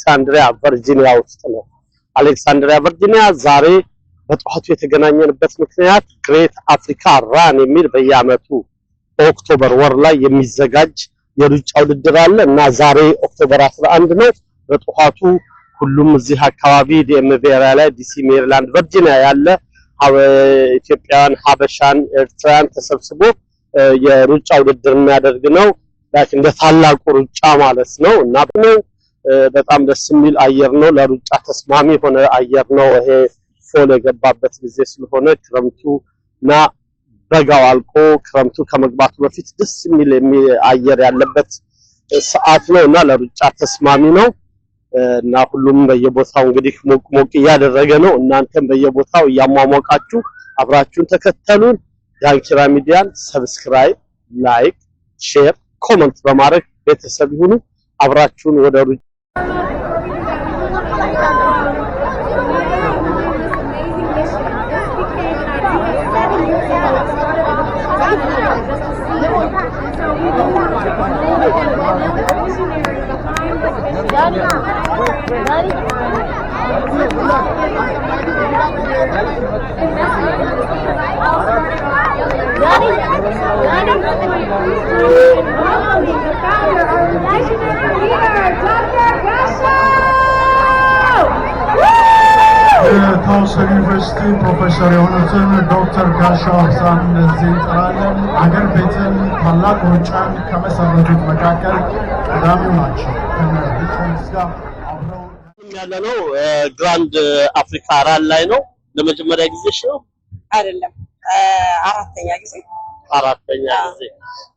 አሌክሳንድሪያ ቨርጂኒያ ውስጥ ነው። አሌክሳንድሪያ ቨርጂኒያ ዛሬ በጧቱ የተገናኘንበት ምክንያት ግሬት አፍሪካ ራን የሚል በየዓመቱ ኦክቶበር ወር ላይ የሚዘጋጅ የሩጫ ውድድር አለ እና ዛሬ ኦክቶበር 11 ነው። በጧቱ ሁሉም እዚህ አካባቢ ዲኤምቪ ላይ ዲሲ፣ ሜሪላንድ፣ ቨርጂኒያ ያለ ኢትዮጵያውያን፣ ሀበሻን፣ ኤርትራን ተሰብስቦ የሩጫ ውድድር የሚያደርግ ነው። ላይክ እንደ ታላቁ ሩጫ ማለት ነው እና በጣም ደስ የሚል አየር ነው። ለሩጫ ተስማሚ ሆነ አየር ነው። ይሄ ፎል የገባበት ጊዜ ስለሆነ ክረምቱና በጋው አልቆ ክረምቱ ከመግባቱ በፊት ደስ የሚል አየር ያለበት ሰዓት ነው እና ለሩጫ ተስማሚ ነው እና ሁሉም በየቦታው እንግዲህ ሞቅ እያደረገ ነው። እናንተም በየቦታው እያሟሟቃችሁ አብራችሁን ተከተሉን። ዳንኪራ ሚዲያን ሰብስክራይብ፣ ላይክ፣ ሼር፣ ኮሜንት በማድረግ ቤተሰብ ይሁኑ። አብራችሁን ወደ ሩጫ Tulsa University Professor የሆኑትን ዶክተር ጋሻው አብሳን እዚህ እንጠራለን። አገር ቤትን ታላቅ ሩጫን ከመሰረቱት መካከል ቀዳሚው ናቸው። ከነዚህ ጋር አብረው ያለነው ግራንድ አፍሪካ ራን ላይ ነው። ለመጀመሪያ ጊዜሽ ነው አይደለም? አራተኛ ጊዜ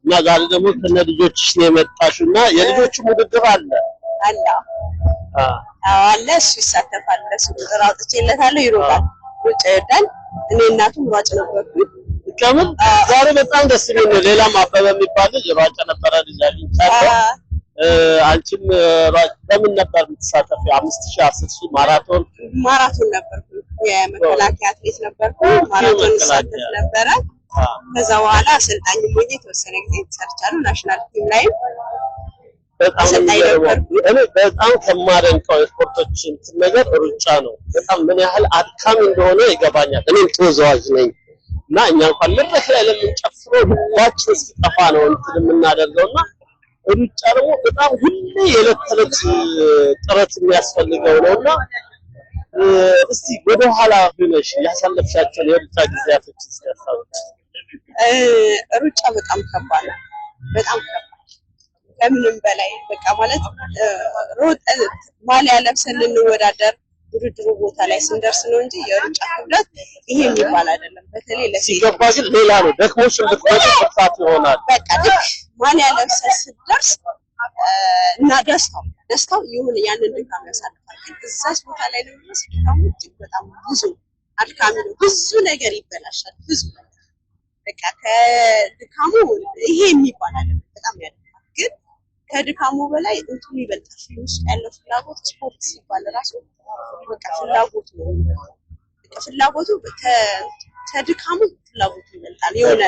እና ዛሬ ደግሞ ከነ ልጆችሽ ነው የመጣሽውና የልጆቹ ውድድር አለ አለ እሱ ይሳተፋል። እሱ ቁጥር አውጥቼለታለሁ። ይሮጣል፣ ሩጫ ይወዳል። እኔ እናቱም ሯጭ ነበርኩኝ። ከምን ዛሬ በጣም ደስ የሚል ነው። ሌላም አበበ የሚባል ልጅ ሯጭ ነበረ ልጅ አግኝቻለሁ። አንቺም ሯጭ ለምን ነበር የምትሳተፊ? 5000፣ 10000 ማራቶን ነበርኩኝ። የመከላከያ አትሌት ነበርኩኝ። ማራቶን ሳተፍ ነበረ። ከዛ በኋላ አሰልጣኝ ሆኜ የተወሰነ ጊዜ ሰርቻለሁ። ናሽናል ቲም ላይ በጣም ከማደንቀው ስፖርቶች ነገር ሩጫ ነው። በጣም ምን ያህል አድካሚ እንደሆነ ይገባኛል። እኔም ተወዛዋዥ ነኝ እና እኛ እንኳን መድረክ ላይ ለምንጨፍረው ልባችን ሲጠፋ ነው እንትን የምናደርገውና ሩጫ ደግሞ በጣም ሁሌ የዕለት ተዕለት ጥረት የሚያስፈልገው ነውና እስቲ ወደ ኋላ ሆነሽ ያሳለፍሻቸው የሩጫ ጊዜያቶች እስከታውቁ። ሩጫ በጣም ከባድ ነው። በጣም ከባድ ከምንም በላይ በቃ ማለት ሮጠን ማሊያ ለብሰን ልንወዳደር ውድድሩ ቦታ ላይ ስንደርስ ነው እንጂ የሩጫ ክብደት ይሄ የሚባል አይደለም። በተለይ ለሴት ሲገባ ግን ሌላ ነው። ደክሞሽ እንድትወጪ ፍርሃት ይሆናል። በቃ ልክ ማሊያ ለብሰን ስንደርስ እና ደስታው ይሁን ያንን ድካም ያሳልፋል። ግን እዛች ቦታ ላይ ነው ድካሙ እጅግ በጣም ብዙ አድካሚ ነው። ብዙ ነገር ይበላሻል። ብዙ በቃ ከድካሙ ይሄ የሚባል አይደለም። በጣም ያደርጋል። ግን ከድካሙ በላይ እንትኑ ይበልጣል። ውስጥ ያለው ፍላጎት ስፖርት ሲባል ራሱ በቃ ፍላጎቱ ነው። በቃ ፍላጎቱ ከድካሙ ፍላጎቱ ይበልጣል። የሆነ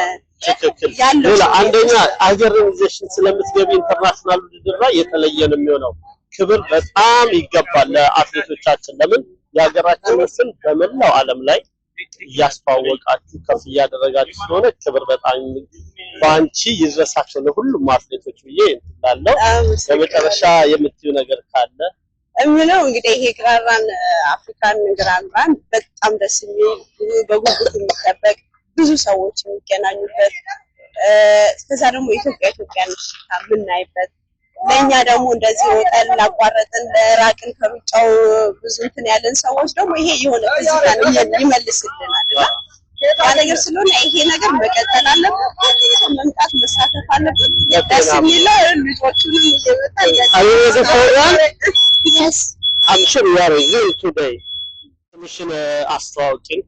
ያለው አንደኛ ኦርጋናይዜሽን ስለምትገቢ ኢንተርናሽናል ውድድር ላይ የተለየ ነው የሚሆነው። ክብር በጣም ይገባል ለአትሌቶቻችን። ለምን የሀገራችንን ስም በመላው ዓለም ላይ እያስተዋወቃችሁ ከፍ እያደረጋችሁ ስለሆነ ክብር በጣም ባንቺ ይድረሳቸው ለሁሉም አትሌቶች ብዬ እንትላለው። በመጨረሻ የምትዩ ነገር ካለ? እምለው እንግዲህ ይሄ ግራራን አፍሪካን ግራራን በጣም ደስ የሚል በጉጉት የሚጠበቅ ብዙ ሰዎች የሚገናኙበት ከዛ ደግሞ ኢትዮጵያን የምናይበት ለኛ ደግሞ እንደዚህ ወጣን ላቋረጥን ለራቅን ከሩጫው ብዙ እንትን ያለን ሰዎች ደግሞ ይሄ የሆነ ትዝታን ይመልስልናል እና ያ ነገር ስለሆነ ይሄ ነገር መቀጠል አለበት። መምጣት መሳተፍ አለበት። ደስ የሚለው ልጆቹንም እየመጣ Yes, I'm sure you are here today. ትንሽን አስተዋውቂኝ።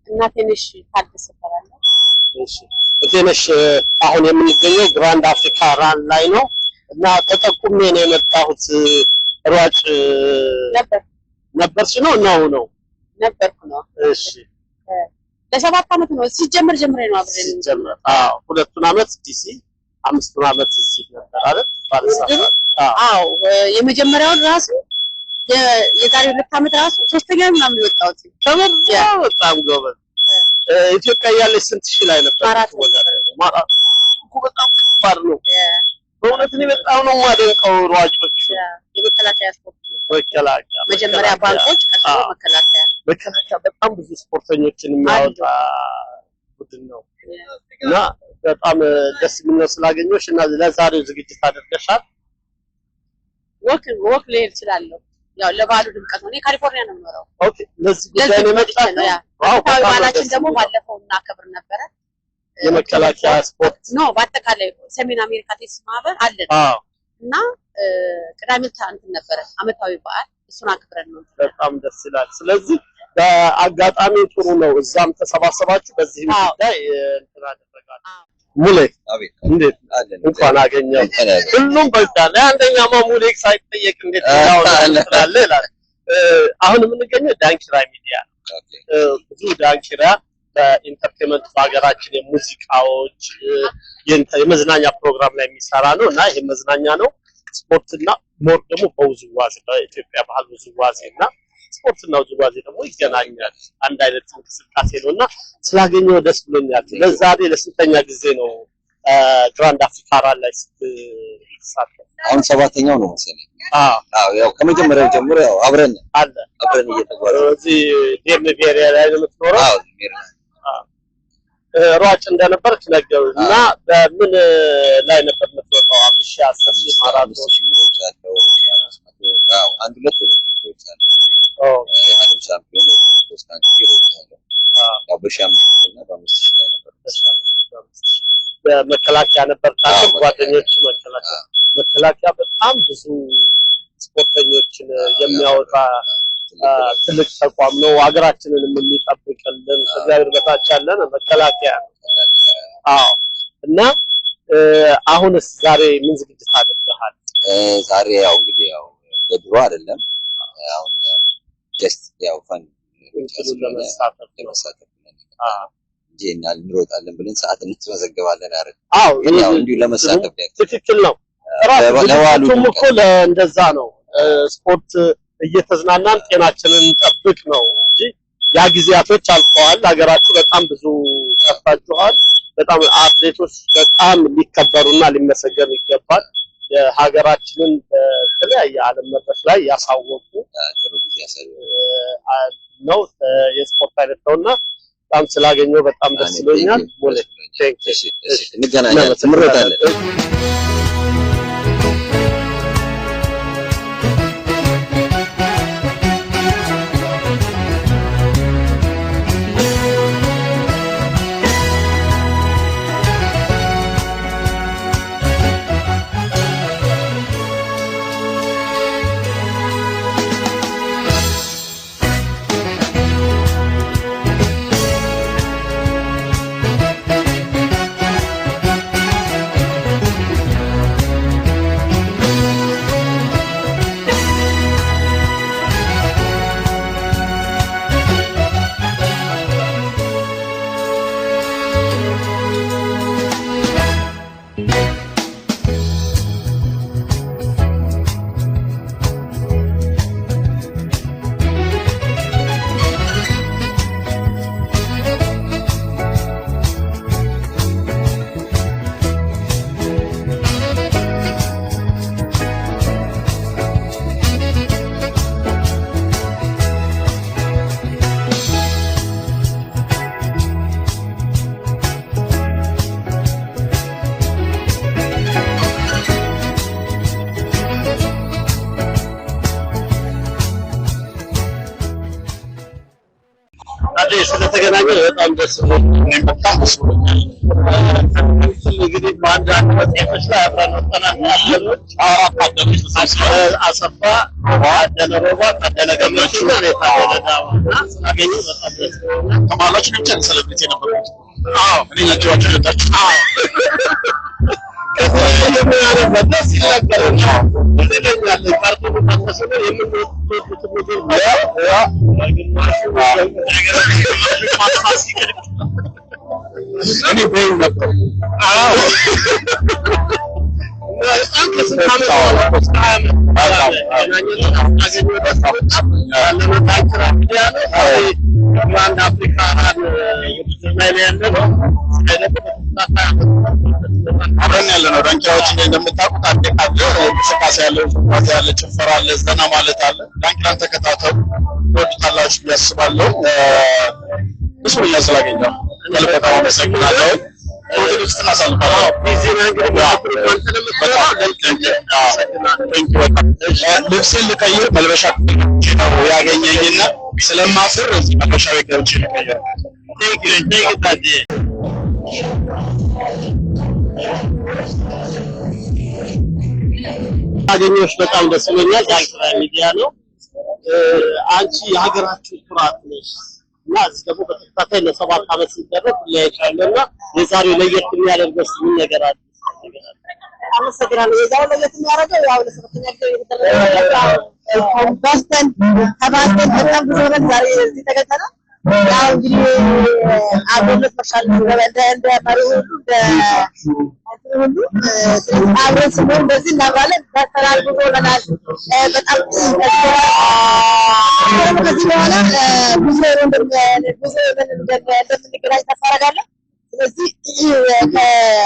እና ትንሽ ታደሰ ይባላል። እሺ ትንሽ አሁን የምንገኘው ግራንድ አፍሪካ ራን ላይ ነው እና ተጠቁሜ ነው የመጣሁት። ሯጭ ነበርሽ ነው ነበርኩ ነው። እሺ ለሰባት ዓመት ነው ሲጀምር ጀምሬ ነው አብረን ጀምር። ሁለቱን ዓመት ዲሲ፣ 5 ዓመት እዚህ ነበር አይደል? አዎ የመጀመሪያውን ራሱ የዛሬ 2 ዓመት ራሱ ሶስተኛ ምናምን የወጣሁት ተመርጦ በጣም ጎበዝ ኢትዮጵያ ያለች ስንት ሺህ ላይ ነበር ማራት በጣም ከባድ ነው በእውነት ነው በጣም ነው ማደንቀው ሯጮች የመከላከያ ስፖርት መከላከያ መጀመሪያ ባንኮች ቀጥሎ መከላከያ በጣም ብዙ ስፖርተኞችን የሚያወጣ ቡድን ነው እና በጣም ደስ የሚለው ስላገኘሽ እና ለዛሬው ዝግጅት አድርገሻል ወክ ላይ ይችላልው ያው ለባሉ ድምቀት ነው ካሊፎርኒያ ነው የምኖረው ኦኬ ለዚህ ጉዳይ ነው መጣው ዋው ባላችን ደግሞ ባለፈው እናከብር ነበር የመከላከያ ስፖርት ነው በአጠቃላይ ሰሜን አሜሪካ ቴስ ማህበር አለን እና ቅዳሜ ታንት ነበር አመታዊ በዓል እሱን አክብረን ነው በጣም ደስ ይላል ስለዚህ በአጋጣሚ ጥሩ ነው እዛም ተሰባሰባችሁ በዚህ ጉዳይ እንትና አደረጋችሁ ሙሌ አቤት እንዴት እንኳን አገኘው ሁሉም በቃ ለአንደኛው ሙሌ ሳይጠየቅ እንዴት ያወጣል ይላል አሁን የምንገኘው ዳንኪራ ሚዲያ ብዙ ዳንኪራ በኢንተርቴይንመንት በሀገራችን የሙዚቃዎች የመዝናኛ ፕሮግራም ላይ የሚሰራ ነው እና ይሄ መዝናኛ ነው ስፖርትና ሞር ደግሞ በውዝዋዜ በኢትዮጵያ ባህል ውዝዋዜና ስፖርትና ውዝዋዜ ደግሞ ይገናኛል አንድ አይነት እንቅስቃሴ ነውና ስላገኘው ደስ ብሎኛል ለዛሬ ለስንተኛ ጊዜ ነው ግራንድ አፍሪካ ራን ላይ ስትሳተፍ አሁን 7ኛው ነው መሰለኝ ያው ከመጀመሪያው ጀምሮ ያው አብረን እየተጓዘ እዚህ ዴምቪ ኤሪያ ላይ ነው የምትኖረው ሯጭ እንደነበር ነገሩና በምን ላይ ነበር የምትወጣው 5000 10 ማራቶን ሲምሮቻለው ያው አንድ ሁለት ኦሎምፒኮች አሉ ዓለም ሻምፒዮን ፖስታንት ይሮጣለው ያው በ5000 እና በ5000 ላይ ነበር በመከላከያ ነበር ታዲያ ጓደኞች መከላከያ በጣም ብዙ ስፖርተኞችን የሚያወጣ ትልቅ ተቋም ነው ሀገራችንን የሚጠብቅልን እግዚአብሔር በታች ያለን መከላከያ እና አሁንስ ዛሬ ምን ዝግጅት አድርገሃል ዛሬ ያው እንግዲህ ያው በድሮ አይደለም አሁን ያው ጀስት ያው ፈን ለመሳተፍ ጄና እንሮጣለን ብለን ሰዓት እንተዘገባለን አይደል ግን ያው እንዲሁ ለመሳተፍ ትክክል ነው ለዋሉም እኮ እንደዛ ነው ስፖርት እየተዝናናን ጤናችንን ጠብቅ ነው እንጂ ያ ጊዜያቶች አልፈዋል ሀገራችን በጣም ብዙ ከፍታችኋል በጣም አትሌቶች በጣም ሊከበሩና ሊመሰገኑ ይገባል የሀገራችንን በተለያየ ዓለም መድረክ ላይ ያሳወቁ ነው የስፖርት አይነት ነውና በጣም ስላገኘው በጣም ደስ ብሎኛል ሞሌ እንገናኛለን እንሮጣለን ስለተገናኘ በጣም ደስ ብሎኛል በጣም ደስ ብሎኛል እንግዲህ በአንድ መጽሔቶች ላይ አብረን ወጥተናል አለሎች አካዳሚዎች አሰፋ አደነሮባ አደነገመቹ እና ታደነዳውና ስላገኘ በጣም ደስ ብሎኛል ከማላችን ብቻ ሰለብት የነበሩት እኔ ናቸው አደረታችሁ በደስ ይናገራል እንደኛለ ካርቱ ተመሰለ የምንወጡት ምግብ ያ ግማሹ እኔ በይ ነበር አብረን ያለነው ዳንኪራዎች እንደምታውቁት አደቃለ እንቅስቃሴ ያለው ፏፏቴ ያለ ጭፈራ አለ ዘና ማለት አለ። ዳንኪራን ተከታተሉ ትወዱታላችሁ ብዬ አስባለሁ። እሱ ነው ያስላገኛው ለበጣም አመሰግናለሁ። ወደዚህ እናሳልፋለን። ልብሴን ልቀይር መልበሻ ነው ያገኘኝና ስለማፍር እዚህ መልበሻ ቤት ገብቼ ልቀይር። አገኘሁሽ በጣም ደስ ብሎኛል። ዳንኪራ ሚዲያ ነው። አንቺ የሀገራችን ኩራት ነሽ እና እዚህ ደግሞ በተከታታይ ለ7 ዓመት ሲደረግ ለያይቻለና የዛሬው ለየት የሚያደርገው ምን ነገር አለ? አመሰግናለሁ። የዛሬው ለየት የሚያደርገው ያው ለሰራተኛ ጊዜ የተደረገው ኮምባስተን ተባስተን በጣም ብዙ ነገር ዛሬ እዚህ ተገኝተናል። ያው እንግዲህ አብሮነት መሻል እንደ መሪ ሁሉ ሁሉ አብረን ስንሆን እንደዚህ እናብራለን። በተራል ጉዞ ለናል በጣም ከዚህ በኋላ ብዙ እንደምንገናኝ ተስፋ አደርጋለሁ። ስለዚህ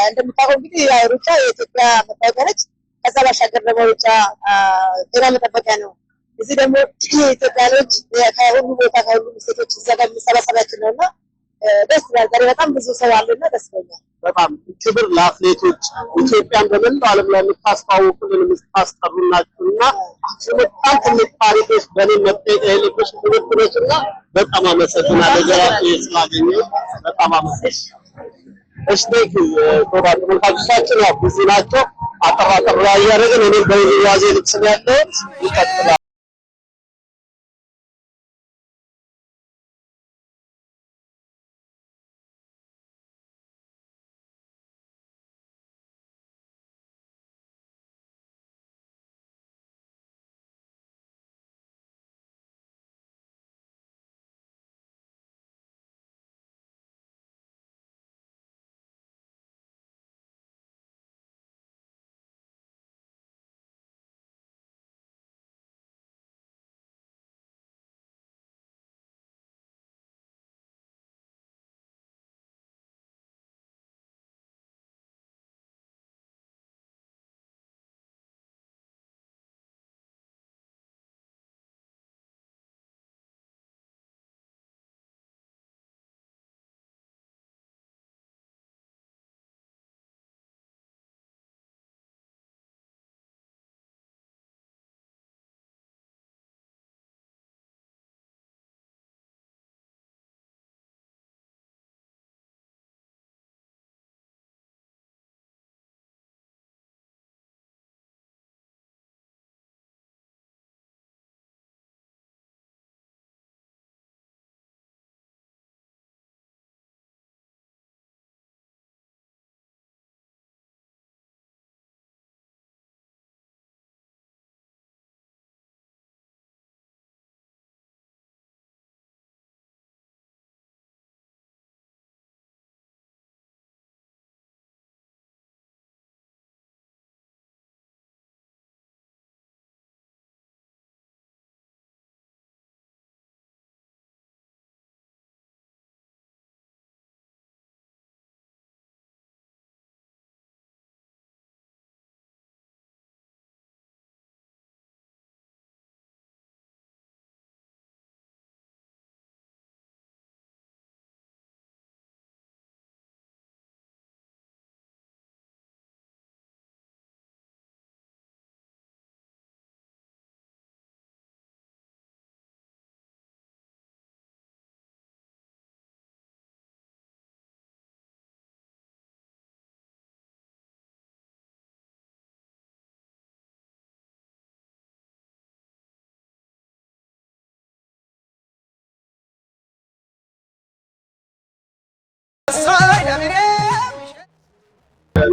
እንደምታውቀው እንግዲህ ሩጫ የኢትዮጵያ መታወቂያ ነች። ከዛ ባሻገር ደግሞ ሩጫ ጤና መጠበቂያ ነው። እዚህ ደግሞ ኢትዮጵያኖች ከሁሉ ቦታ ከሁሉ ሴቶች ዘገብ መሰባሰባችን ነውና ደስ ይላል። ዛሬ በጣም ብዙ ሰው አለና ደስ ይላል። በጣም ክብር ለአትሌቶች ኢትዮጵያን በመላው ዓለም ላይ የምታስተዋውቁልን የምታስጠሩናችሁና በጣም ትልቅ ታሪኮች በኔ መጠየቅ የሌለብሽ ትምህርቶችና በጣም አመሰግናለሁ። ጀራቱ ስላገኘሁ በጣም አመሰግናለሁ። እሺ ተመልካቾቻችን ያው ብዙ ናቸው። አጠራጠር ላይ ያደረግን እኔ በውዝዋዜ ልብስ ያለው ይቀጥላል።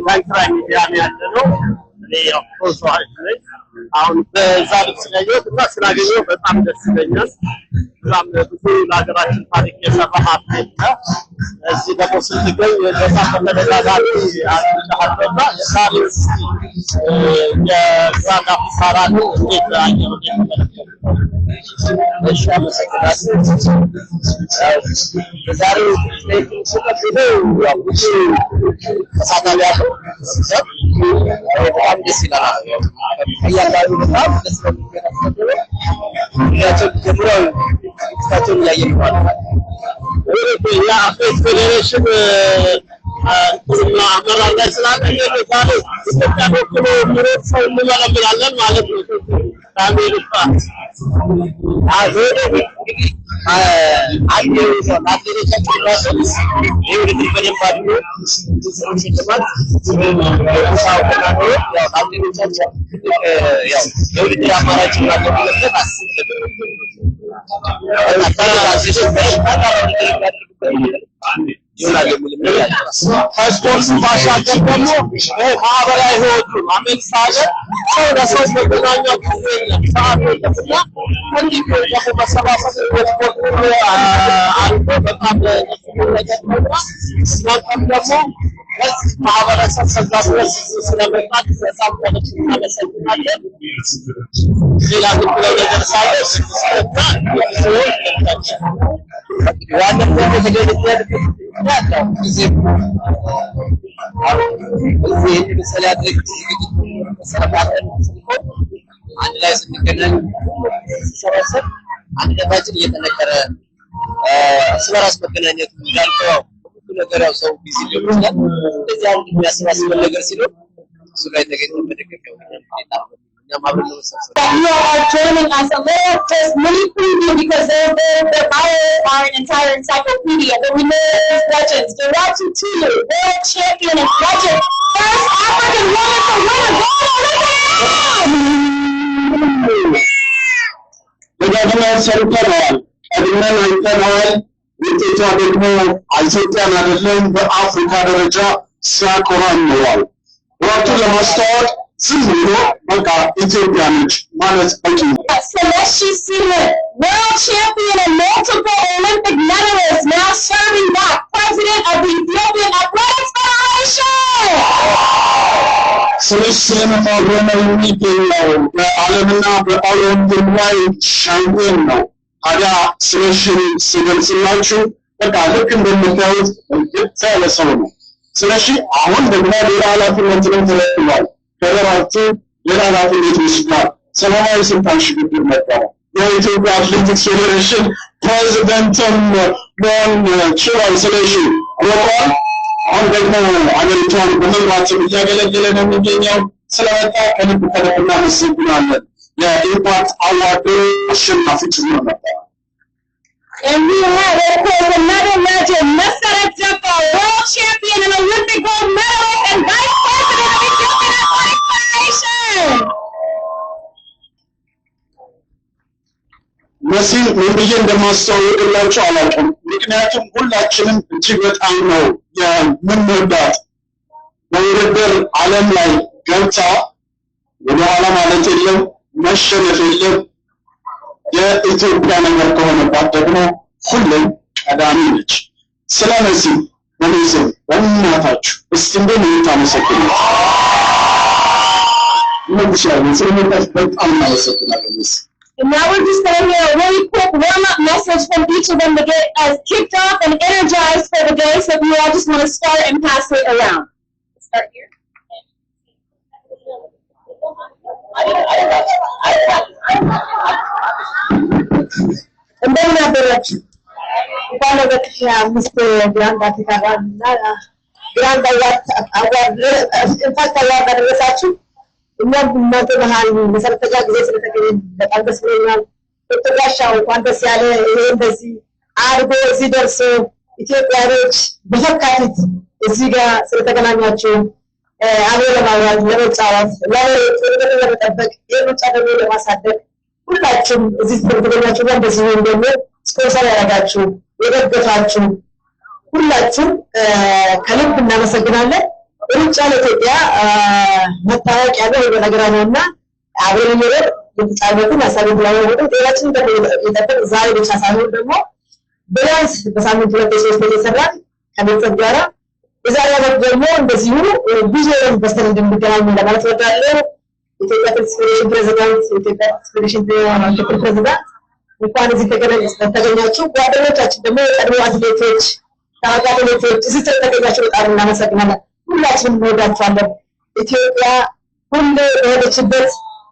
ዳንኪራ ሚዲያ ያለ ነው። እኔ ያው ፕሮሰስ አሁን በዛሬ ስለየውና ስላገኘው በጣም ደስ ይለኛል። በጣም ብዙ ለሀገራችን ታሪክ የሰራ አትሌት እዚህ ደግሞ ስትገኝ በጣም ተመደዳዳሪ አጥቻለሁና ዛሬ የግራንድ አፍሪካ ራን እንዴት አየሩ ዛሬ በጣም ደስ ይላል። ያያሉ በጣም ደስ ይላል። ስታቸው ያየን ማለት ያ ፌዴሬሽን አመራር ላይ ስላገኘ ዛሬ ኢትዮጵያ በኩል ምሮጥ ሰው እንመለምላለን ማለት ነው። አሜሪካ አንድ አትሌቶቻችን ራሱ የውድድር በደንብ አድርጎ ሽልማት አትሌቶቻችን የውድድር አማራጭ ማለበት ከስፖርት ባሻገር ደግሞ ማህበራዊ ህይወቱ አሜሪካ ሀገር ሰው ለሰው መገናኛ ጊዜ የለም፣ ሰዓት የለምና እንዲህ ደግሞ መሰባሰብ በስፖርት አልፎ በጣም እናንተም ደግሞ በዚህ ማህበረሰብ ሰጋስነት ስለመጣት በጣም ከልብ እናመሰግናለን። ሌላ ምትለው ነገር ሳለ ዋናው ተገለጽ አንድ ላይ ስንገናኝ ሰራሰብ አንደታችን እየተነገረ ስለራስ መገናኘት እንዳልከው ነገር ያው ሰው ቢዚ ሊሆን ይችላል። እንደዚህ አንድ የሚያሰባስብ ነገር ሲኖር እሱ ላይ ተገኝቶ መደገፍ ነው። You are joining us a little just mini preview because their bios are an entire encyclopedia. But we know these legends. Darachi Tulu, world champion and legend, first African woman to win a gold Olympics. The governor said, "Everyone like that, ውጤቷ ደግሞ ኢትዮጵያን አይደለም በአፍሪካ ደረጃ ሲያኮራን ነው። ወቅቱን ለማስተዋወቅ ዝም ብሎ በቃ ኢትዮጵያ ነች ማለት በቂ ነው። Celeste Seaman, world champion and multiple Olympic medalist, now serving back president of the Ethiopian Athletics Federation. Celeste Seaman የሚገኘው በዓለምና በኦሎምፒክ ላይ ሻምፒዮን ነው። ታዲያ ስለሽን ሲገልጽላችሁ በቃ ልክ እንደምታዩት ያለ ሰው ነው። ስለዚህ አሁን ደግሞ ሌላ ኃላፊነት ነው ተለጥሏል። ከራሱ ሌላ ኃላፊነት ወስዷል። ሰላማዊ ስልጣን ሽግግር መጣ። የኢትዮጵያ አትሌቲክስ ፌዴሬሽን ፕሬዝዳንትም ችሏል። ስለዚህ ሮቋል። አሁን ደግሞ አገሪቷን በመምራት እያገለገለ ነው የሚገኘው። ስለመጣ ከልብ እናመሰግናለን። የኢምፓክት አዋርድ አሸናፊ ጭምር ነበር። And we have, of course, another legend, Masarat Jafar, world champion and Olympic gold medalist and vice president of Ethiopian Athletics Federation. መሲል ምንድዬ እንደማስተዋወቅላችሁ አላውቅም። ምክንያቱም ሁላችንም እጅግ በጣም ነው የምንወዳት። በውድድር ዓለም ላይ ገብታ ወደኋላ ማለት የለም መሸነፍ የለም። የኢትዮጵያ ነገር ከሆነባት ደግሞ ሁሌም ቀዳሚ ነች። ስለዚህ በሚስም በእናታችሁ እስቲ እንደምን ታመሰግኑ ይችላል። ስለዚህ በጣም እናመሰግናለን። And now we're just going to hear a really quick warm-up message from each of them to get us kicked off and energized for the day. So if you all just want to start and pass it around. Let's start here. እንደምን አደራችሁ። እንኳን ለበክያ ምስት ግራንድ አፍሪካ ግራንድ አዋርድ አደረሳችሁ። እኛም እናንተ መሃል መሰረተኛ ጊዜ ስለተገኘ በጣም ደስ ብሎኛል። ተጋሻው እንኳን ደስ ያለ። ይሄ እንደዚህ አድርጎ እዚህ ደርሶ ኢትዮጵያኖች በፈካት እዚህ ጋር ስለተገናኛችሁ አብሮ ለማዋል ለመጫወት ለመጠበቅ የሩጫ ደግሞ ለማሳደግ ሁላችሁም እዚህ ስለተገኛችሁ እንደዚህ ደግሞ ስፖንሰር ያደረጋችሁ የደገፋችሁ ሁላችሁም ከልብ እናመሰግናለን። ሩጫ ለኢትዮጵያ መታወቂያ ነው በነገራችንና አብረን እየኖር የተጫወትን ሀሳብን ተለዋወጥን ጤናችንን የጠበቅ ዛሬ ብቻ ሳይሆን ደግሞ ቢያንስ በሳምንት 2-3 እየሰራን ከቤተሰብ ጋር የዛሬ ዓመት ደግሞ እንደዚሁ ብዙ በስተን እንደምንገናኝ ለማለት እወዳለሁ። ኢትዮጵያ ፌዴሬሽን ፕሬዝዳንት ኢትዮጵያ ፌዴሬሽን ፕሬዝዳንት እንኳን እዚህ ተገኛችሁ። ጓደኞቻችን ደግሞ የቀድሞ አትሌቶች ታዋቂ አትሌቶች እዚህ ተገኛችሁ በጣም እናመሰግናለን። ሁላችንም እንወዳችኋለን። ኢትዮጵያ ሁሌ በሄደችበት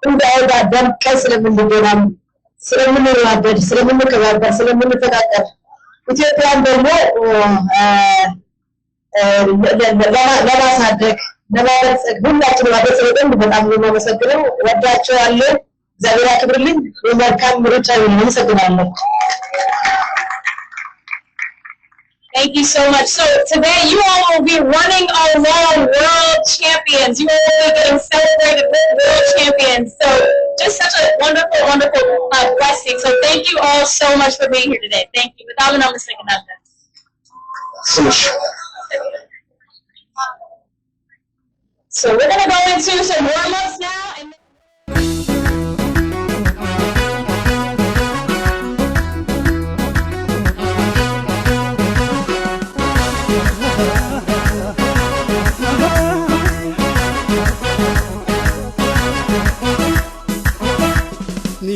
እንዳይዳ ደምቀን ስለምንገናኝ ስለምንዋደድ ስለምንከባበር ስለምንፈቃቀር ኢትዮጵያን ደግሞ ለማሳደግ ለማበልጸግ ሁላችንም አበሰለኝ በጣም ነው የማመሰግነው። ወዳችኋለሁ። እግዚአብሔር ያክብርልኝ። የመልካም ምርጫ ይሁን። አመሰግናለሁ። Thank you so much. So today you all will be running along world champions. You all will be getting celebrated with world champions. So just such a wonderful, wonderful blessing. So thank you all so much for being here today. Thank you. So we're going to go into some warm-ups now.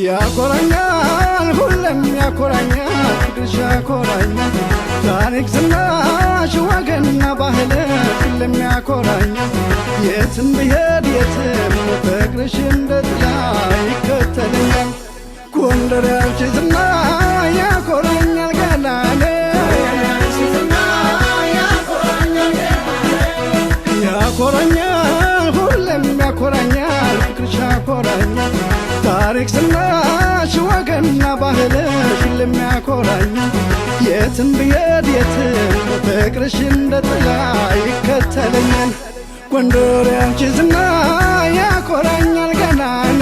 ያኮራኛል ሁሉም ያኮራኛል ድርሻ ያኮራኛል ታሪክ ዝናሽ ወገንና ባህል ሁሉም ያኮራኛል የትም ብሄድ የትም ፍቅርሽ እንደ ጥላ ይከተለኛል ጎንደር ያንቺ ዝና ያኮራኛል ገናኔ ያኮራኛል ሁሉም ያኮራኛል ፍቅርሽ ያኮራኛል ታሪክ ዝናሽ ወገንና ባህልሽ ለሚያኮራኛል የትም ብሄድ የትም ፍቅርሽ እንደ ጥላ ይከተለኛል ጎንደር ያንቺ ዝና ያኮራኛል ገናኔ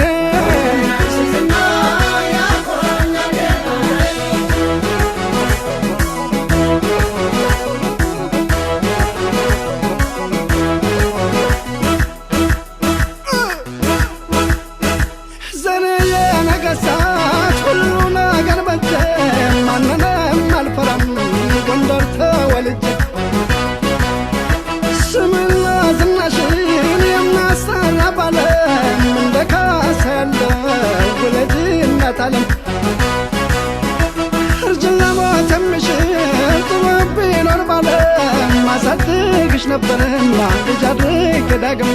ማሳደግሽ ነበርና ልጅ አድርግ ዳግም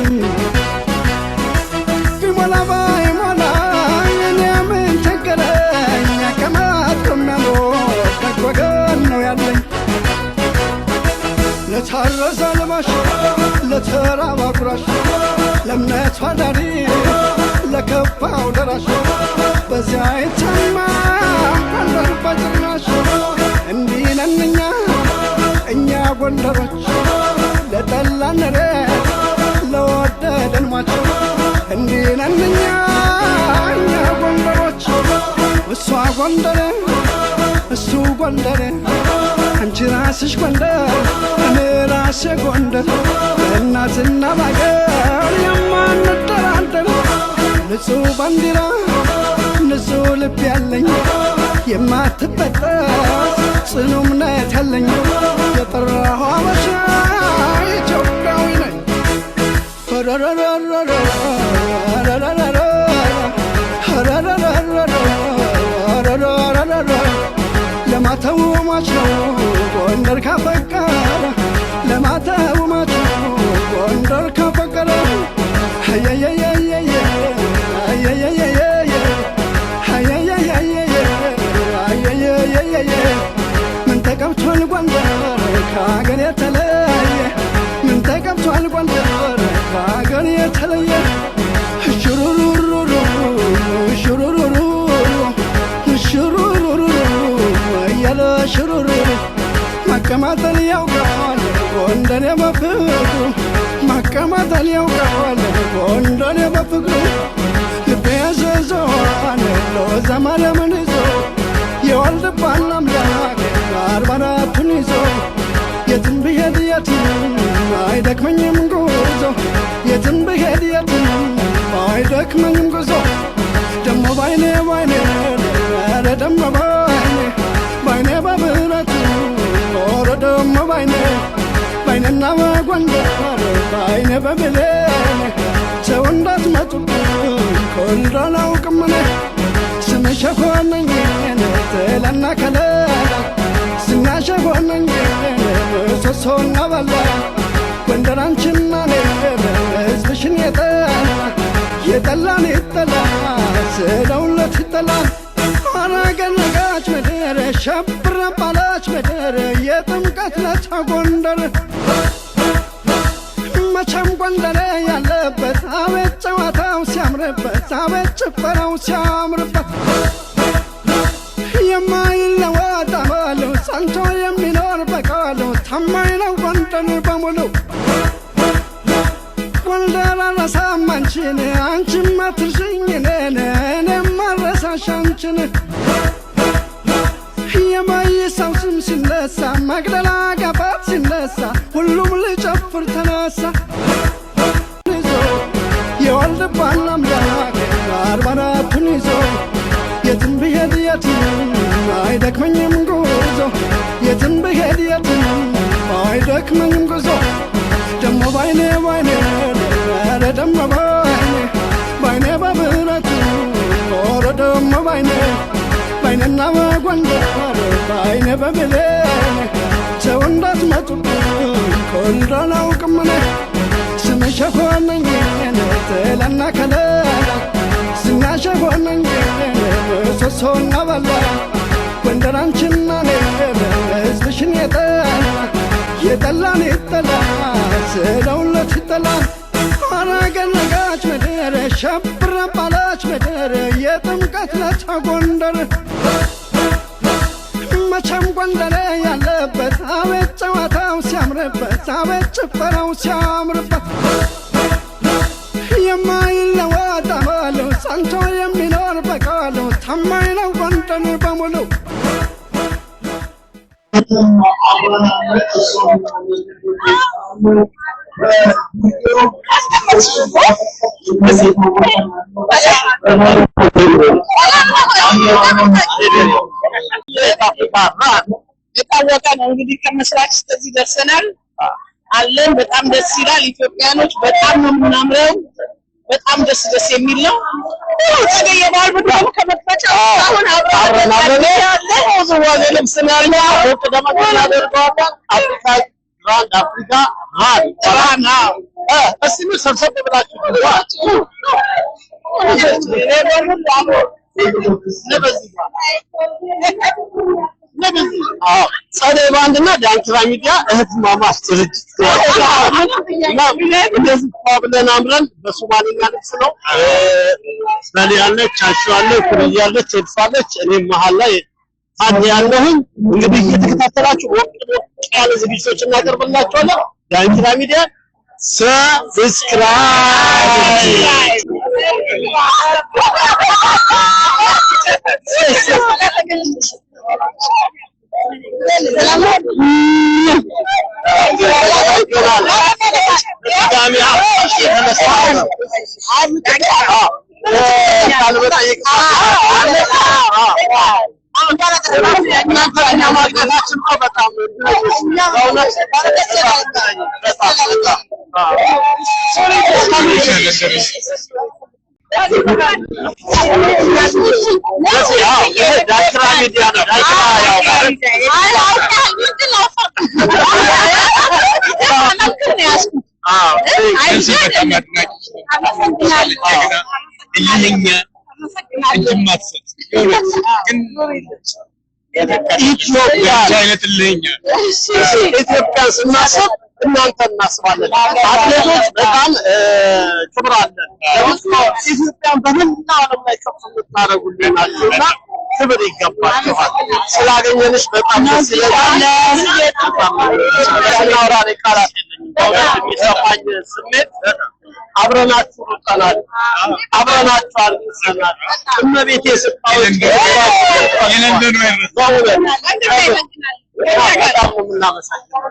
ቢሞላ ባይሞላ የኔ ምን ቸገረኝ ከማት ከሚያኖር ወገን ነው ያለኝ ለታረዘ ልማሽ ለተራባ ኩራሽ ለእምነቷ ዳሪ ለከፋው ደራሽ በዚያ ይታማ ጎንደር በጭራሽ እንዲህ ነን እኛ ጎንደሮች ለጠላን ለወደደን ሟች እንዲህ ነን እኛ ጎንደሮች እሷ ጎንደር እሱ ጎንደር አንቺ ራስሽ ጎንደር እኔ ራሴ ጎንደር በእናትና ባገር የማንደራደር ንጹህ ባንዲራ ንጹህ ልብ ያለኝ የማትበጠስ ጽኑ እምነት ያለኝ የጠራሁ አበሻ ኢትዮጵያዊ ነኝ ለማተው ማች ነው ጎንደር ካፈቀረ ለማተው ማች ነው ጎንደር ካፈቀረ ምን ተቀብቷል ጎንደር ከአገር የተለየ ምን ተቀብቷል ጎንደር ከአገር የተለየ ሽሩሩሩሩ ሽሩሩሩ ሽሩሩሩ እያለ ሽሩሩ ማቀማጠል ያውቃል ጎንደር በፍቅሩ ማቀማጠል ያውቃል ጎንደር በፍቅሩ ልቤ ያዘዘዋል ለዘመን ምን ይዞ የወልድባን አምላክ 44ቱን ይዞ የትም ብሄድ የትም አይደክመኝም ጉዞ የትም ብሄድ የትም አይደክመኝም ጉዞ ደሞ ባይኔ ባይኔ ኧረ ደሞ ባይኔ በብረቱ ኧረ ደሞ ባይኔ ባይኔና በጎንደር ባይኔ በብሌን ሰው እንዳትመጡብኝ ኮልድ አላውቅም እኔ ስምሽ ሆነኝ ጥላና ከለላ ዝናሽ ሆነኝ ምሰሶና በላ ጎንደር አንቺና እኔ ሕዝብሽን የጠላን ይጠላ ስለውለት ይጠላል አረገነጋች ምድር ሸብረ ባላች ምድር የጥምቀት ለታ ጎንደር መቼም ጎንደር ያለበት አቤት ጨዋታው ሲያምርበት አቤት ጭፈራው ሲያምርበት የማይለወጥ አመሉ ጸንቶ የሚኖር በቃሉ ታማኝ ነው ጎንደር በሙሉ ጎንደር አልረሳም አንቺን አንቺም አትርሽኝ እኔም አልረሳሽ አንቺን የማይሳው ስም ሲነሳ መቅደላ ጋፋት ሲነሳ ሁሉም ልጨፍር ተነሳ ይዞ የወልድባን አምላክ 44ቱን ይዞ የትም ብሄድ የትም አይደክመኝም ጉዞ የትም ብሄድ የትም አይደክመኝም ጉዞ ደሞ ባይኔ ባይኔ ኧረ ደሞ ባይኔ በብረቱ ኧረ ደሞ ባይኔና በጎንደር ባይኔ በብሌን ሰው እንዳትመጡብኝ ኮልድ አላውቅም እኔ ስምሽ ሆነኝ ጥላና ከለላ ዝናሽ ሆነኝ ምሰሶና በላ ጎንደር አንቺና እኔ ሕዝብሽን የጠላን ይጠላ ስለውለት ይጠላል አረገነጋች ምድር ሸብረ ባላች ምድር የጥምቀት ለታ ጎንደር መቼም ጎንደር ያለበት አቤት ጨዋታው ሲያምርበት አቤት ጭፈራው ሲያምርበት የማይለወጥ አመሉ ጸንቶ የሚኖር በቃሉ ታማኝ ነው ጎንደር በሙሉ የታወቀ ነው እንግዲህ ከምስራቅ እስከዚህ ደርሰናል አለን። በጣም ደስ ይላል። ኢትዮጵያኖች በጣም ነው የምናምረው። በጣም ደስ የሚል ነው። ታገየ ባል በጣም ከመጥፋጫው አሁን አብረን ያለ ወዘዋዘ ለምስናልና ወጥ ደማና ደርጓታል አፍሪካ ግራንድ አፍሪካ ራና እስቲ ሰብሰብ ብላችሁ ጸደይ ባንድና ዳንኪራ ሚዲያ እህትማማች ድርጅት እንደዚህ ብለን አምረን በሶማሊኛ ልብስ ነው ሰሊ ያለች አሹ አለ ኩሪ ያለች እድፋለች እኔም መሃል ላይ አንድ ያለሁኝ እንግዲህ እየተከታተላችሁ ወጥ ያለ ዝግጅቶች እናቀርብላችኋለን። ዳንኪራ ሚዲያ ሰብስክራይብ ኢትዮጵያ ስናስብ እናንተ እናስባለን። አትሌቶች በጣም ክብር አለን። ኢትዮጵያን በመላው ዓለም ላይ ከፍ የምታደርጉልን ናችሁና ክብር ይገባችኋል። ስላገኘንሽ በጣም ደስ ይላል። ስናወራ እኔ ቃላት የለኝም። በእውነት የሚሰማኝ ስሜት አብረናችሁ ሩጠናል፣ አብረናችሁ አልቅሰናል። እመቤቴ ስጣዎች በጣም ነው የምናመሰግነው።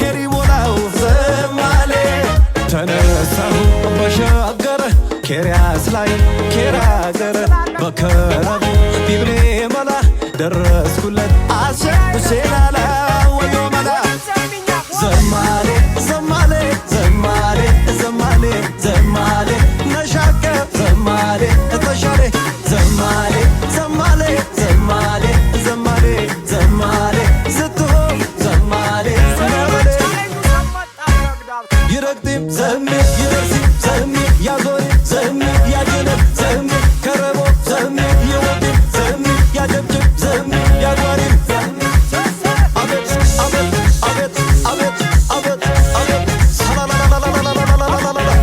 Keri bola كيرياس لاي كيرا زر بكرب بيبلي ملا درس كل عشاء وسيلالا ويوم لا زمالي زمالي زمالي زمالي زمالي نشاك زمالي تشالي زمالي زمالي زمالي زمالي زمالي زتو زمالي زمالي يرقدم زمي يدرسي زمي يا زوري زمي يا جنب زمي كربو زمي يودي زمي يا جبجب زمي يا غاري زمي أبد أبد أبد أبد أبد أبد لا لا لا لا لا لا لا لا لا لا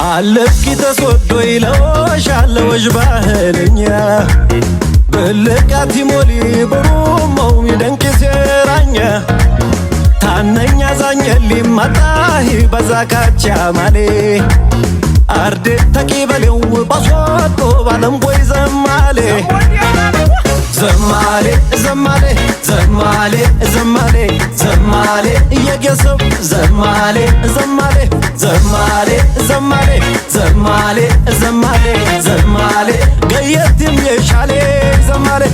علبكي تسودو يلوش على وجبهلنيا بلقاتي مولي برومو يدنك سيرانيا تانيا زانيلي متاهي بزاكاتشا مالي أردت تكيبلي وبصوتو بعلم بوي زمالي زمالي زمالي زمالي زمالي زمالي يجسب زمالي زمالي زمالي زمالي زمالي زمالي زمالي قيتم يشالي زمالي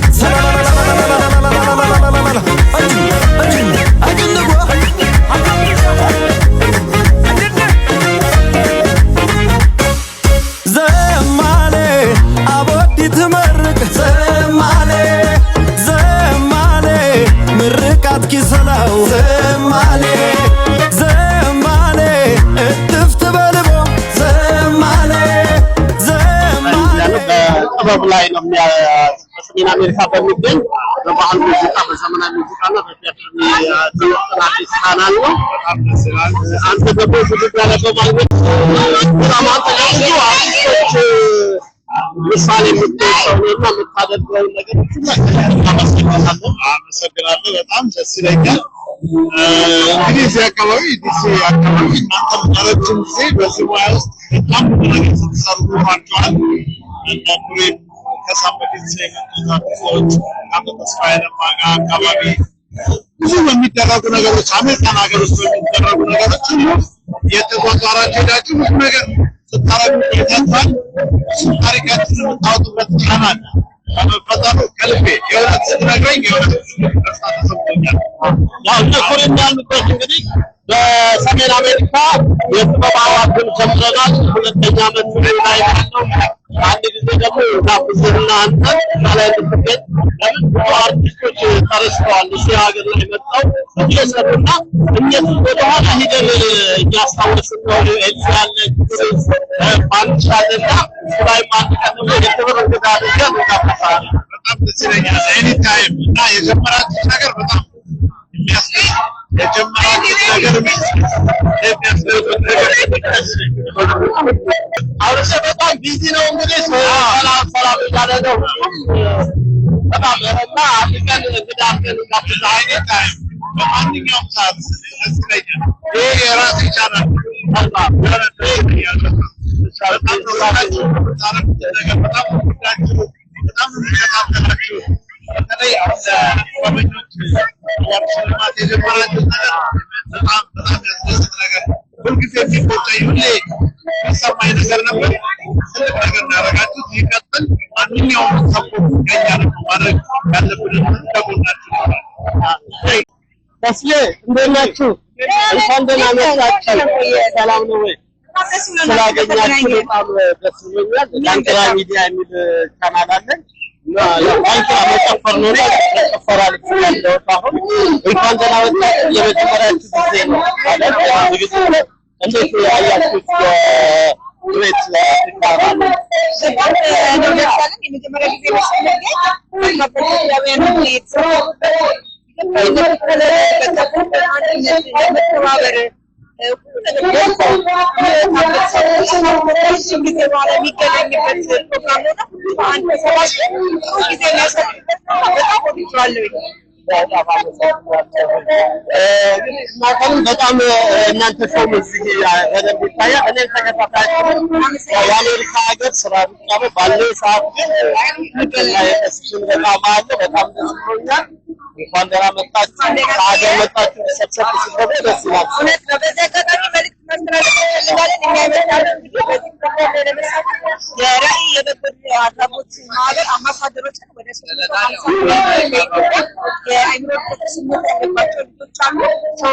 زمالي أبودي تمرق زمالي زمالي مرقات كيسلاو زمالي زمالي اتفت بلبو زمالي زمالي ጥበብ ላይ ነው በሰሜን አሜሪካ በሚገኝ በባህል ሙዚቃ በዘመናዊ ሙዚቃና በቲያትር አዲስ ቻናል ነው። አንተ ደግሞ ዝግጅት ላይ በማግኘት በጣም አንተኛው አርቲስቶች ምሳሌ የምትሰውና የምታደርገው ነገር አመሰግናለሁ። በጣም ደስ ይለኛል። እንግዲህ እዚህ አካባቢ ዲሲ አካባቢ እናንተም ረጅም ጊዜ በዚህ ሙያ ውስጥ በጣም ብዙ ነገር ስትሰሩ ቆይታችኋል። እንደምሬ ከሳምንት የመጡት አርቲስቶች አቶ ተስፋዬ ለማ ጋር አካባቢ ብዙ በሚደረጉ ነገሮች አሜሪካን ሀገር ውስጥ በሚደረጉ ነገሮች ሁሉ የተጓጓራችሁ ሄዳችሁ ብዙ ነገር ስታረጉ ቆይታችኋል። ታሪካችንን የምታወጡበት ቻናል በመፈጠሩ ከልቤ የእውነት ስትነግረኝ የእውነት ደስታ ተሰምቶኛል። ያው እነሱ እንዳልኩት እንግዲህ በሰሜን አሜሪካ የጥበብ አዋርድን ጀምረናል። ሁለተኛ ዓመት ላይ ያለው አንድ ጊዜ ደግሞ ጋብዘንና አንተ ላይ ልትገኝ ለምን ብዙ አርቲስቶች ተረስተዋል። እዚህ ሀገር ላይ መጣው እየሰሩና እነሱ ወደኋላ ሂደን እያስታወስን ነው። ኤልሲ ያለች ባንቻ አለና ላይ ማን ቀጥሎ የክብር እንግዳ አድርገን እንጋብዛለን። በጣም ደስ ይለኛል። ኤኒ ታይም እና የጀመራችሁት ነገር በጣም የሚያስደስት የጀመራችሁት ነገር የሚያስደስት ነገር አሁን በጣም ቢዚ ነው። እንግዲህ ሰላም ሰላም ያደረገው በጣም እና አፍሪካን እንግዳ አድርገን እንጋብዛለን። ኤኒ ታይም በማንኛውም ሰዓት ያስለኛል። ይሄ የራሴ ቻናል በጣም የሚከታተላችሁ በተለይ አርበኞች ሽልማት የጀመራችሁት ነገር በጣም ያስደስት ነገር ሁልጊዜ የሚቆጨኝ ሁሌ የሚሰማኝ ነገር ነበር። ትልቅ ነገር እንዳደረጋችሁት ይቀጥል። ማንኛውም ሰፖርት ከእኛ ነው ማድረግ ያለብንን ከጎናችሁ ነው። ተስዬ እንደት ናችሁ? እንኳን ደህና መጣችሁ። ሰላም ነው ወይ? ስላገኛችሁ በጣም ደስ ብሎኛል። ዳንኪራ ሚዲያ የሚል ቻናል አለን እና ዳንኪራ መጨፈር ነው ጨፈራ ልትያለው አሁን እንኳን ደህና መጣችሁ። የመጀመሪያችሁ ጊዜ ነው ማለት ዝግጅት እንዴት ያያችሁት? ግሬት አፍሪካ የመጀመሪያ ጊዜ በጣም እናንተ ሰው እዚህ በደንብ ይታያል። እኔ ተከታታይ የአሜሪካ ሀገር ስራ ብቻ ነው ባለው ሰዓት ግን ላይ ተስሽን በጣም አለ። በጣም ደስ ብሎኛል። እንኳን ደህና መጣችሁ። ከሀገር መጣችሁ ሰብሰብ ስትገቡ ደስ ይላል። እውነት ነው። በዚህ አጋጣሚ መልዕክት ማስተላለፍ እንችላለን። እኛ የመጣነው እንግዲህ በዚህ ፕሮግራም ላይ ለመሳተፍ የራዕይ የበጎ አድራጎት ማህበር አምባሳደሮችን ወደ 350 የአእምሮ ተቅማጥ ያለባቸው ልጆች አሉ።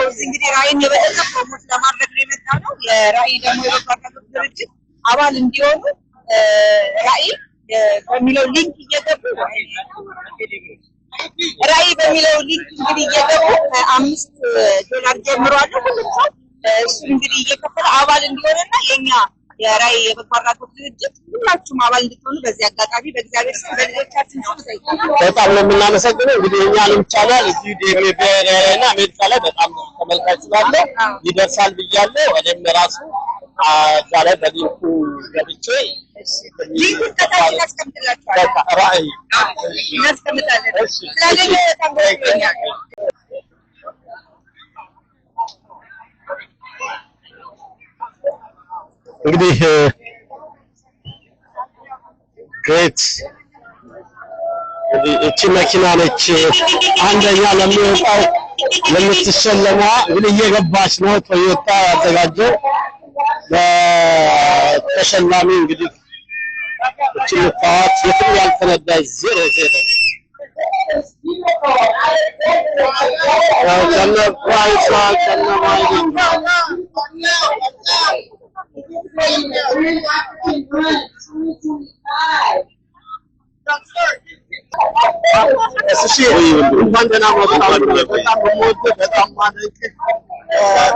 እዚህ እንግዲህ ራዕይን የበለጠ ፕሮሞት ለማድረግ ነው የመጣነው። የራዕይ ደግሞ የበጎ አድራጎት ድርጅት አባል እንዲሆኑ ራዕይ በሚለው ሊንክ እየገቡ ራዕይ በሚለው ሊንክ እንግዲህ እየገቡ $5 ጀምሮ አለ ሁሉም ሰው እሱን እንግዲህ እየከፈለ አባል እንዲሆንና የኛ የራዕይ የበጎ አድራጎት ድርጅት ሁላችሁም አባል እንድትሆኑ በዚህ አጋጣሚ በእግዚአብሔር ስም በልጆቻችን ስም ጠይቃለሁ። በጣም ነው የምናመሰግነው። እንግዲህ የኛንም ቻናል እዚህ ዲኤምኤና አሜሪካ ላይ በጣም ተመልካች ስላለ ይደርሳል ብያለሁ። እኔም ራሱ እዛ ላይ በሊንኩ ገብቼ ሊንኩን ከታች እናስቀምጥላችኋለን። ራዕይ እናስቀምጣለን። ስላገኘሁ በጣም ደስ ብሎኛል። እንግዲህ ግሬት እቺ መኪና ነች አንደኛ ለሚወጣው ለምትሸለማ እንግዲህ እየገባች ነው። ቶዮታ ያዘጋጀው ለተሸላሚ እንግዲህ እቺ ምታዋት የትም ያልተነዳች 00 ከነ ፕራይሷ ከነ ማይሌጇ እንኳን ደህና መጣችሁ። በጣም የምወድህ በጣም ማደንቅህ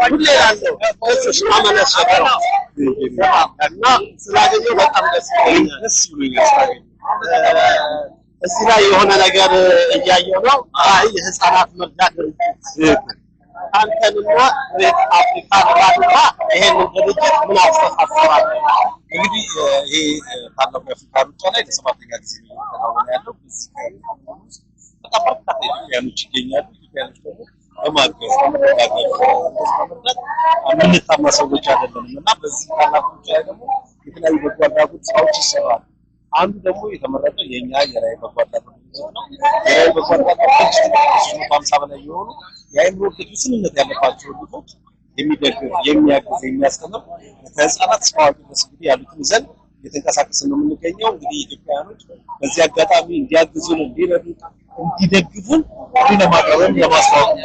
ሁሌ እላለሁ እና ስላገኘሁ በጣም ደስ ብሎኛል። እዚህ ላይ የሆነ ነገር እያየሁ ነው። ራዕይ የህፃናት መርጃ ድርጅት አንተንና ግሬት አፍሪካ ራዕይና ይሄንን ድርጅት ምን አስተሳሰባል? እንግዲህ ይሄ ታላቁ የአፍሪካ ሩጫ ላይ ለ7ኛ ጊዜ እየተከናወነ ያለው በጣም በርካታ ኢትዮጵያውያኖች ይገኛሉ። ኢትዮጵያውያኖች ደግሞ በማገዝ በመደጋገፍ በመርዳት የምንታማ ሰዎች አይደለንም እና በዚህ ታላቁ ሩጫ ላይ ደግሞ የተለያዩ በጎ አድራጎት ስራዎች ይሰራሉ። አንዱ ደግሞ የተመረጠው የኛ የራዕይ በጎ አድራጎት ድርጅት ነው። የራዕይ በጎ አድራጎት ድርጅት 350 በላይ የሆኑ የአእምሮ እድገት ውስንነት ያለባቸው ልጆች የሚደግፍ የሚያግዝ የሚያስተምር ከህፃናት እስከ አዋቂ ድረስ እንግዲህ ያሉትን ይዘን እየተንቀሳቀስን ነው የምንገኘው። እንግዲህ ኢትዮጵያውያኖች በዚህ አጋጣሚ እንዲያግዙን፣ እንዲረዱ፣ እንዲደግፉን ለማቅረብም ለማስተዋወቅ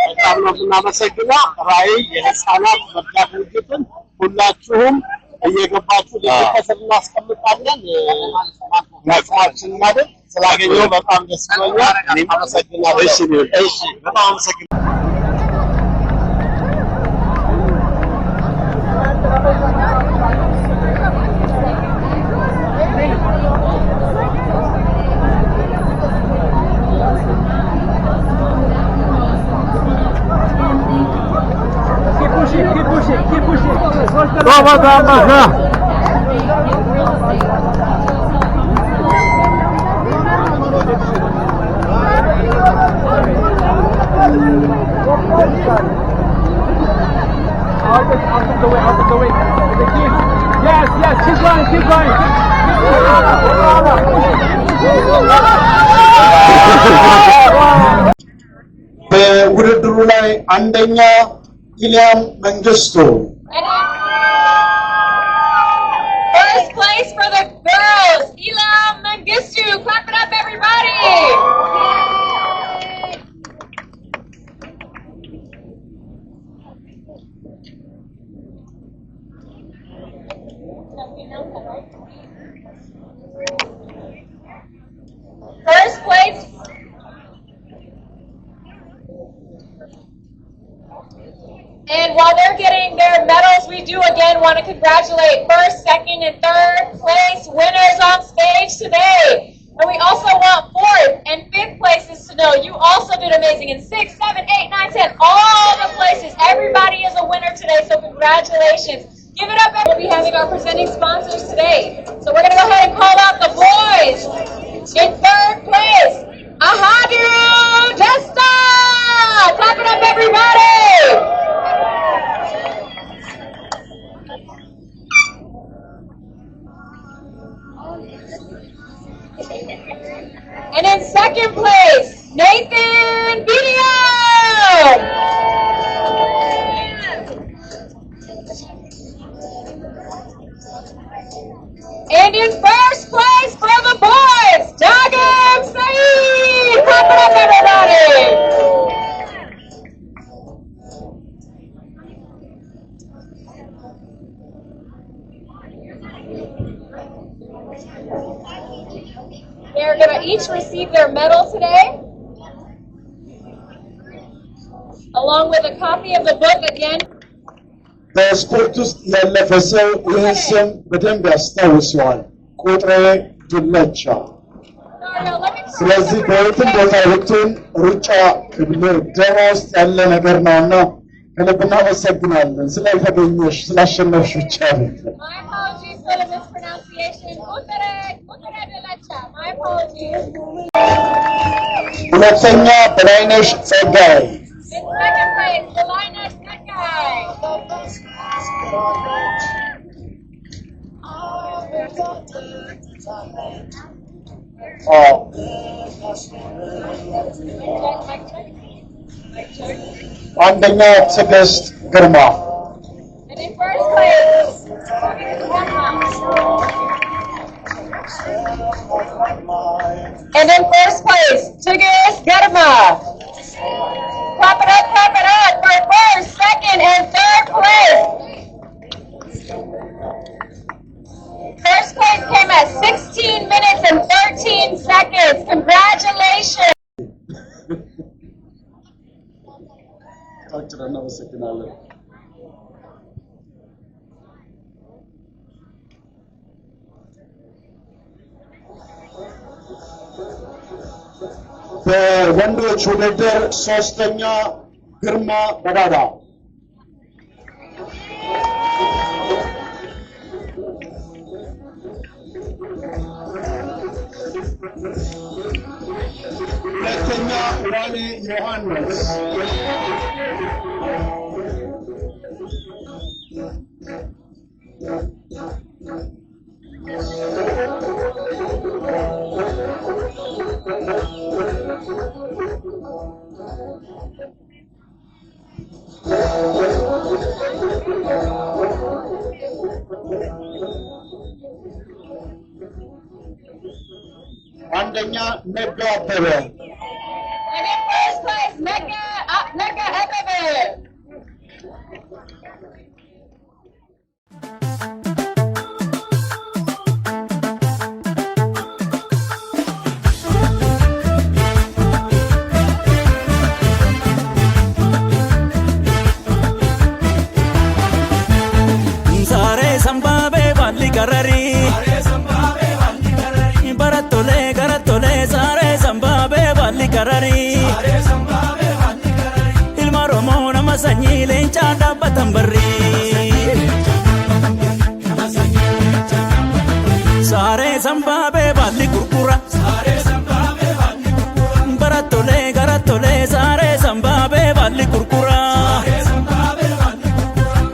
በጣም ነው የምናመሰግነው። ራዕይ የህፃናት መርጃ ድርጅትን ሁላችሁም እየገባችሁ ለተከሰብ እናስቀምጣለን። ማክማችን ማለት ስላገኘው በጣም ደስ ብሎኛል። አመሰግናለሁ። እሺ በጣም አመሰግናለሁ። Vamos dar uma Out of the way. Yes, keep going. በውድድሩ ላይ አንደኛ ኢልያም መንግስቱ First place for the girls, Ilham Mengistu. Clap it up, everybody. First place. And while they're getting their medals, we do again want to congratulate first, second, and third place winners on stage today. And we also want fourth and fifth places to know you also did amazing in 6, 7, 8, 9, 10, all the places. Everybody is a winner today, so congratulations. Give it up. We'll be having our presenting sponsors today. So we're going to go ahead and call out the boys. In third place, Ahadu Testa. Clap it up, everybody. And in second place, And in first place for the boys, Dagem Saeed. Clap it up, everybody. They're going to each receive their medal today, along with a copy of the book again. በስፖርት ውስጥ ያለፈ ሰው ይህን ስም በደንብ ያስታውሰዋል። ቁጥሬ ዱለቻ። ስለዚህ በየትም ቦታ ብትሆን ሩጫ ደማ ውስጥ ያለ ነገር ነውና ከልብ እናመሰግናለን ስለተገኘሽ ስላሸነፍሽ ብቻ ነው። My apologies for the mispronunciation. ቁጥሬ ዱለቻ. My apologies. ሁለተኛ በላይነሽ ጸጋይ። In second place, Delina Sakai. አንደኛ ትዕግስት ግርማ። And in first place, Tigis Garma. Clap it up for first, second, and third place. First place came at 16 minutes and 13 seconds. Congratulations. በወንዶች ውድድር ሶስተኛ ግርማ በዳዳ። ሁለተኛ ዋኔ ዮሐንስ። አንደኛ ነጋ አበበ። And in first place, Nega Ebebe. Sare sambabe balli garari. Baratole garatole sare sambabe balli garari. Ilma romo nama sanyi lencha dabatan barri. Sare sambabe balli kurkura. Baratole garatole sare sambabe balli kurkura.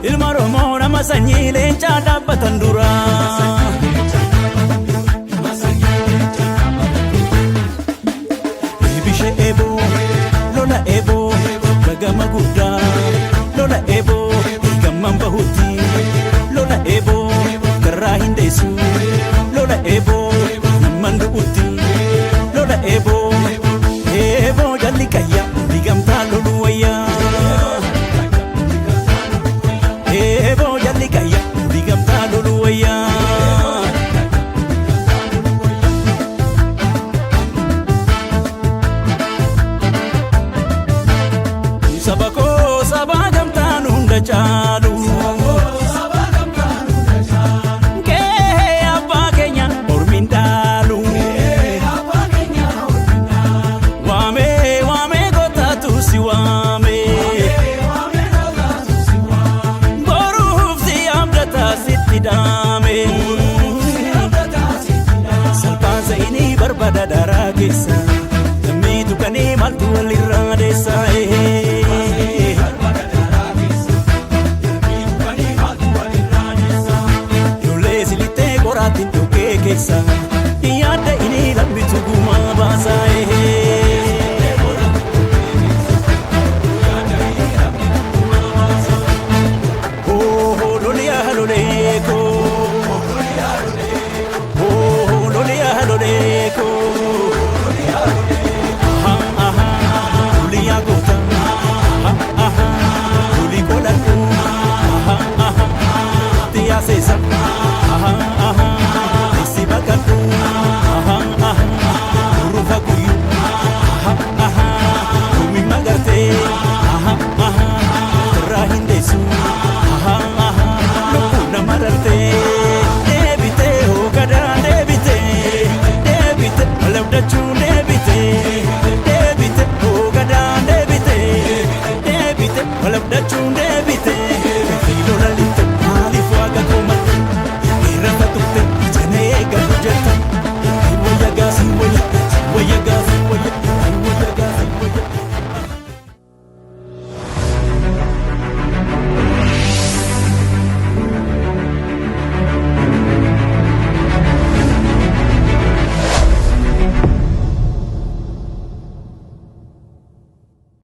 Ilma romo nama sanyi lencha dabatan dura. Lola ebo gagama gudda lola ebo gamman bahuti lola ebo garra hindesu lola ebo namman duuti lola ebo jalli kayya digamta lolu wayya ebo jalli kayya digamta lolu wayya sabako sabagam tanun da chalu ke abba kenya ormindalu wame gota tu siwame boruf si amdata sitidame salpa zaini barbada darakisa mi tukani maltu